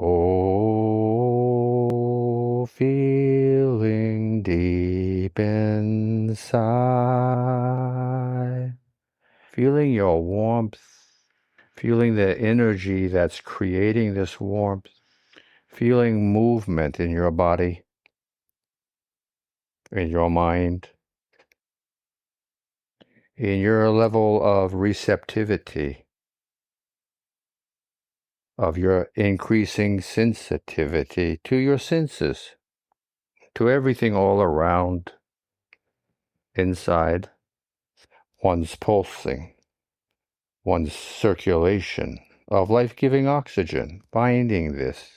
Oh, feeling deep inside, feeling your warmth, feeling the energy that's creating this warmth, feeling movement in your body, in your mind, in your level of receptivity, of your increasing sensitivity to your senses, to everything all around, inside, one's pulsing, one's circulation of life-giving oxygen, finding this.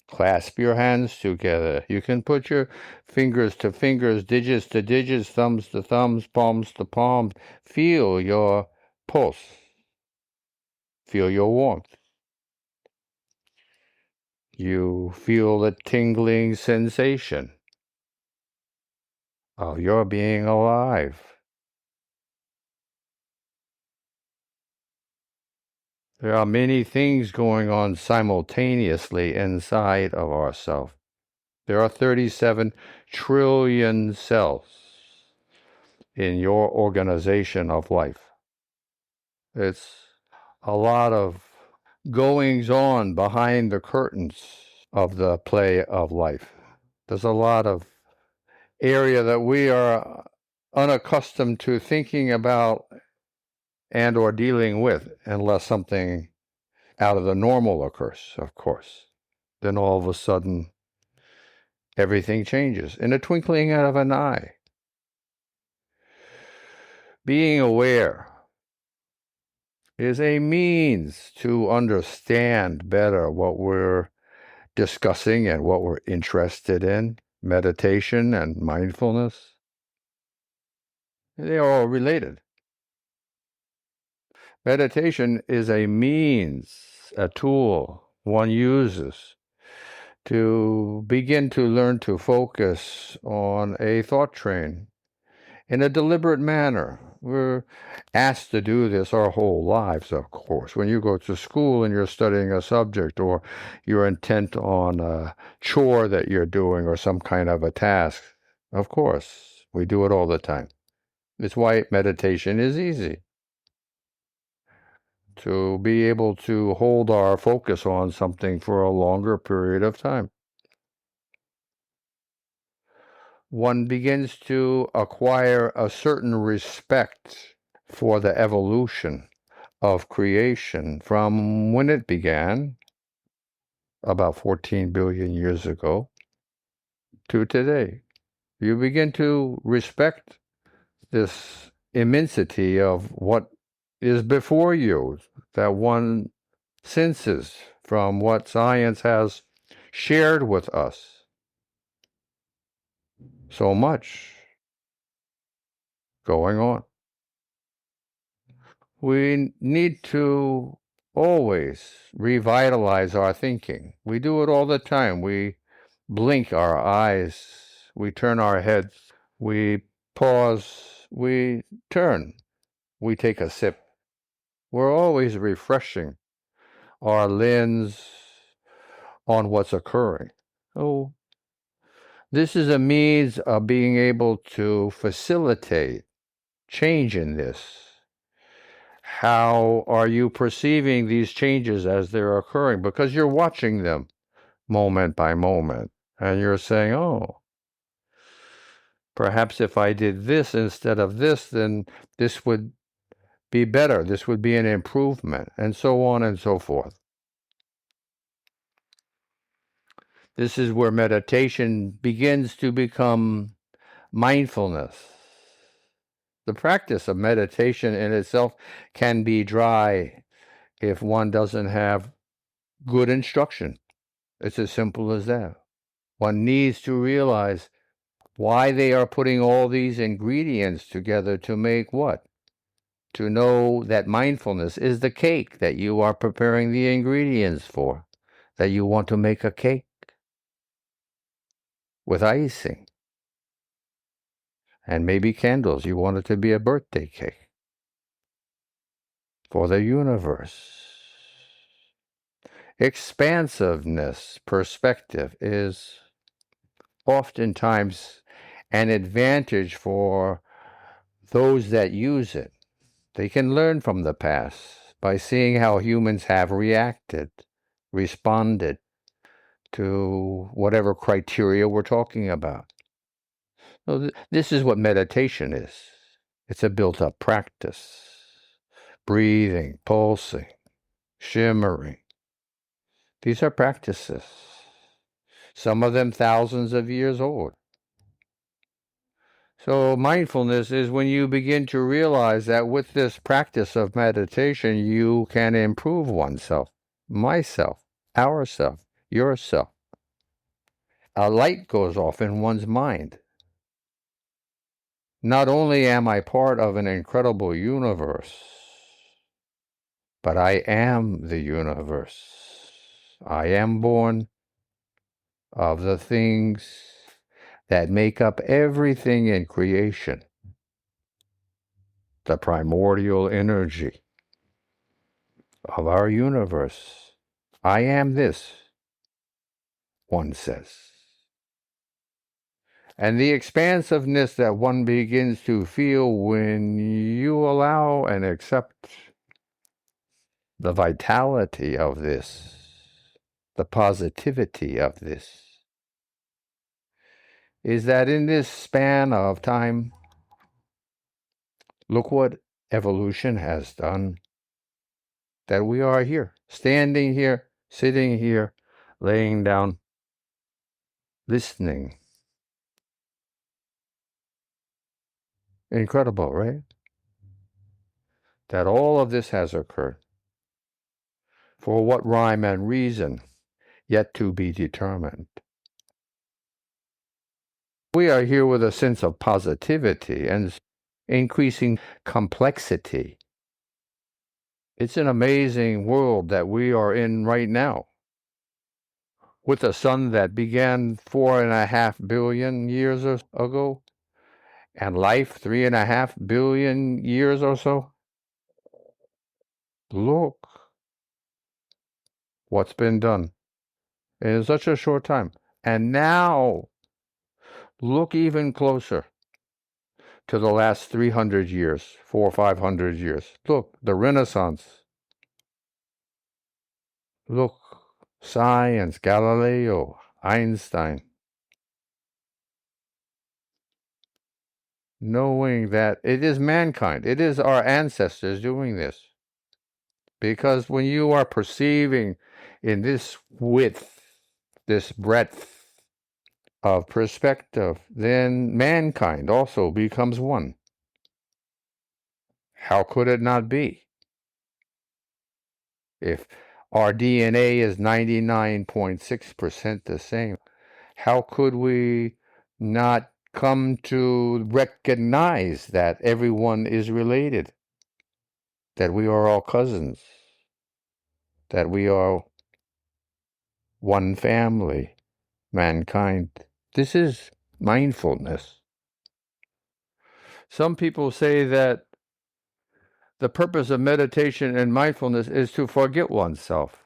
Clasp your hands together. You can put your fingers to fingers, digits to digits, thumbs to thumbs, palms to palms. Feel your pulse. Feel your warmth. You feel the tingling sensation of your being alive. There are many things going on simultaneously inside of ourselves. There are 37 trillion cells in your organization of life. It's a lot of goings on behind the curtains of the play of life. There's a lot of area that we are unaccustomed to thinking about and or dealing with unless something out of the normal occurs, of course. Then all of a sudden, everything changes in a twinkling of an eye. Being aware is a means to understand better what we're discussing and what we're interested in, meditation and mindfulness. They are all related. Meditation is a means, a tool one uses to begin to learn to focus on a thought train in a deliberate manner. We're asked to do this our whole lives, of course. When you go to school and you're studying a subject, or you're intent on a chore that you're doing or some kind of a task, of course, we do it all the time. It's why meditation is easy. To be able to hold our focus on something for a longer period of time. One begins to acquire a certain respect for the evolution of creation from when it began, about 14 billion years ago, to today. You begin to respect this immensity of what is before you, that one senses from what science has shared with us. So much going on. We need to always revitalize our thinking. We do it all the time. We blink our eyes, we turn our heads, we pause, we turn, we take a sip. We're always refreshing our lens on what's occurring. Oh, this is a means of being able to facilitate change in this. How are you perceiving these changes as they're occurring? Because you're watching them moment by moment, and you're saying, oh, perhaps if I did this instead of this, then this would be better. This would be an improvement, and so on and so forth. This is where meditation begins to become mindfulness. The practice of meditation in itself can be dry if one doesn't have good instruction. It's as simple as that. One needs to realize why they are putting all these ingredients together to make what? To know that mindfulness is the cake that you are preparing the ingredients for, that you want to make a cake with icing and maybe candles. You want it to be a birthday cake for the universe. Expansiveness, perspective, is oftentimes an advantage for those that use it. They can learn from the past by seeing how humans have reacted, responded to whatever criteria we're talking about. So this is what meditation is. It's a built-up practice. Breathing, pulsing, shimmering. These are practices. Some of them thousands of years old. So mindfulness is when you begin to realize that with this practice of meditation, you can improve oneself, myself, ourself, yourself. A light goes off in one's mind. Not only am I part of an incredible universe, but I am the universe. I am born of the things that make up everything in creation. The primordial energy of our universe. I am this, one says. And the expansiveness that one begins to feel when you allow and accept the vitality of this, the positivity of this, is that in this span of time, look what evolution has done. That we are here, standing here, sitting here, laying down, listening. Incredible, right? That all of this has occurred. For what rhyme and reason yet to be determined? We are here with a sense of positivity and increasing complexity. It's an amazing world that we are in right now. With a sun that began 4.5 billion years ago, and life 3.5 billion years or so. Look what's been done in such a short time. And now, look even closer to the last 300 years, 400 or 500 years. Look, the Renaissance. Look, science, Galileo, Einstein. Knowing that it is mankind, it is our ancestors doing this. Because when you are perceiving in this width, this breadth of perspective, then mankind also becomes one. How could it not be? If our DNA is 99.6% the same, how could we not come to recognize that everyone is related? That we are all cousins? That we are one family, mankind? This is mindfulness. Some people say that the purpose of meditation and mindfulness is to forget oneself,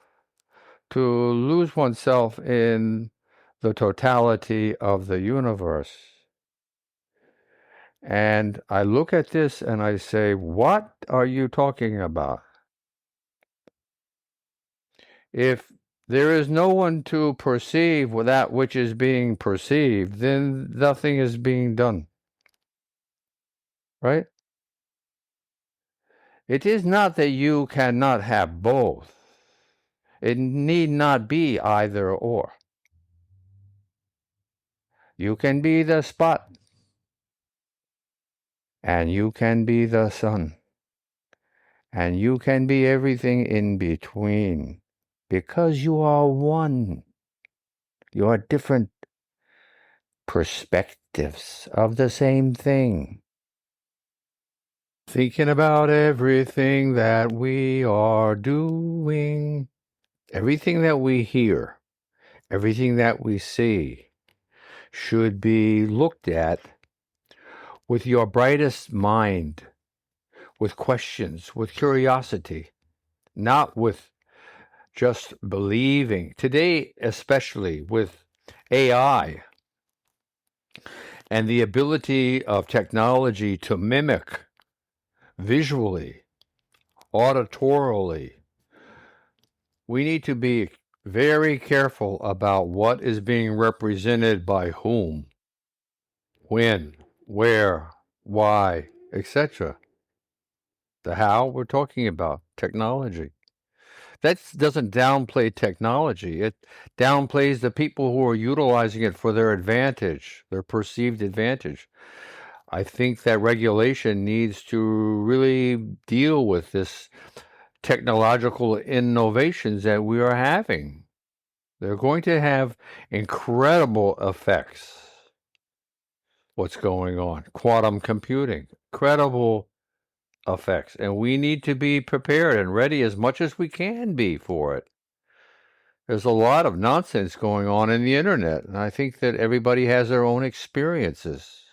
to lose oneself in the totality of the universe. And I look at this and I say, what are you talking about? If there is no one to perceive that which is being perceived, then nothing is being done. Right? It is not that you cannot have both. It need not be either or. You can be the spot, and you can be the sun, and you can be everything in between, because you are one. You are different perspectives of the same thing. Thinking about everything that we are doing, everything that we hear, everything that we see, should be looked at with your brightest mind, with questions, with curiosity, not with just believing. Today, especially with AI and the ability of technology to mimic visually, auditorily, we need to be very careful about what is being represented by whom, when, where, why, etc. The how we're talking about technology. That doesn't downplay technology. It downplays the people who are utilizing it for their advantage, their perceived advantage. I think that regulation needs to really deal with this technological innovations that we are having. They're going to have incredible effects. What's going on? Quantum computing, incredible effects. And we need to be prepared and ready as much as we can be for it. There's a lot of nonsense going on in the internet, and I think that everybody has their own experiences.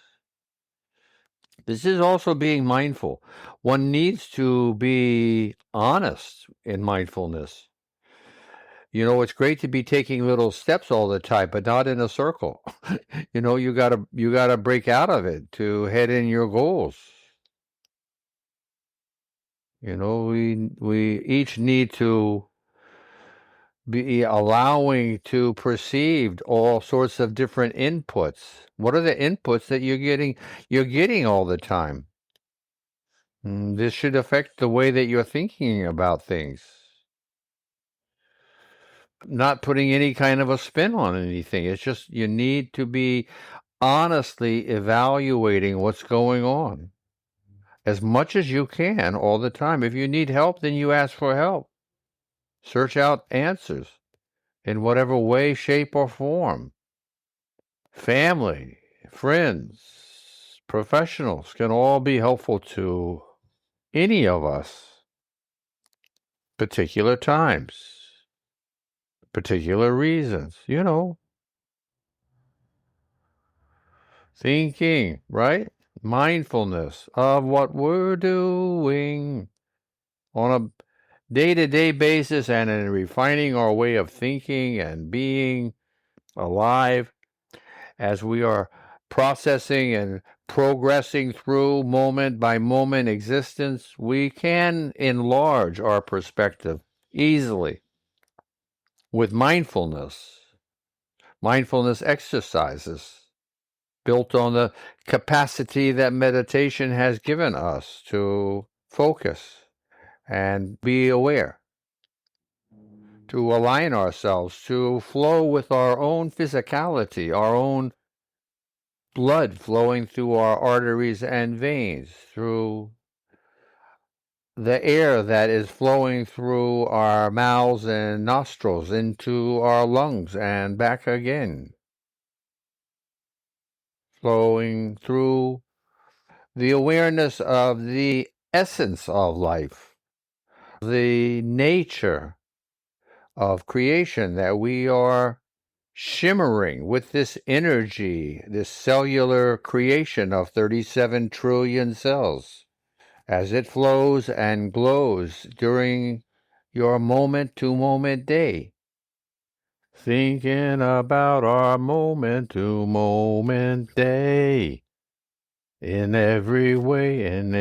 This is also being mindful. One needs to be honest in mindfulness. It's great to be taking little steps all the time, but not in a circle. You gotta break out of it to head in your goals. We each need to be allowing to perceive all sorts of different inputs. What are the inputs that you're getting all the time? This should affect the way that you're thinking about things. Not putting any kind of a spin on anything. It's just you need to be honestly evaluating what's going on as much as you can all the time. If you need help, then you ask for help. Search out answers in whatever way, shape, or form. Family, friends, professionals can all be helpful to any of us. Particular times, particular reasons, thinking, right? Mindfulness of what we're doing on a day-to-day basis and in refining our way of thinking and being alive as we are processing and progressing through moment by moment existence, we can enlarge our perspective easily with mindfulness exercises built on the capacity that meditation has given us to focus and be aware, to align ourselves, to flow with our own physicality, our own blood flowing through our arteries and veins, through the air that is flowing through our mouths and nostrils into our lungs and back again, flowing through the awareness of the essence of life, the nature of creation, that we are shimmering with this energy, this cellular creation of 37 trillion cells, as it flows and glows during your moment-to-moment day. Thinking about our moment-to-moment day. In every way, in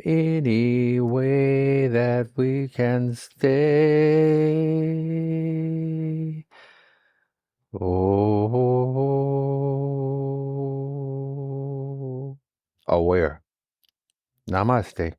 any way that we can stay. Oh, aware. Namaste.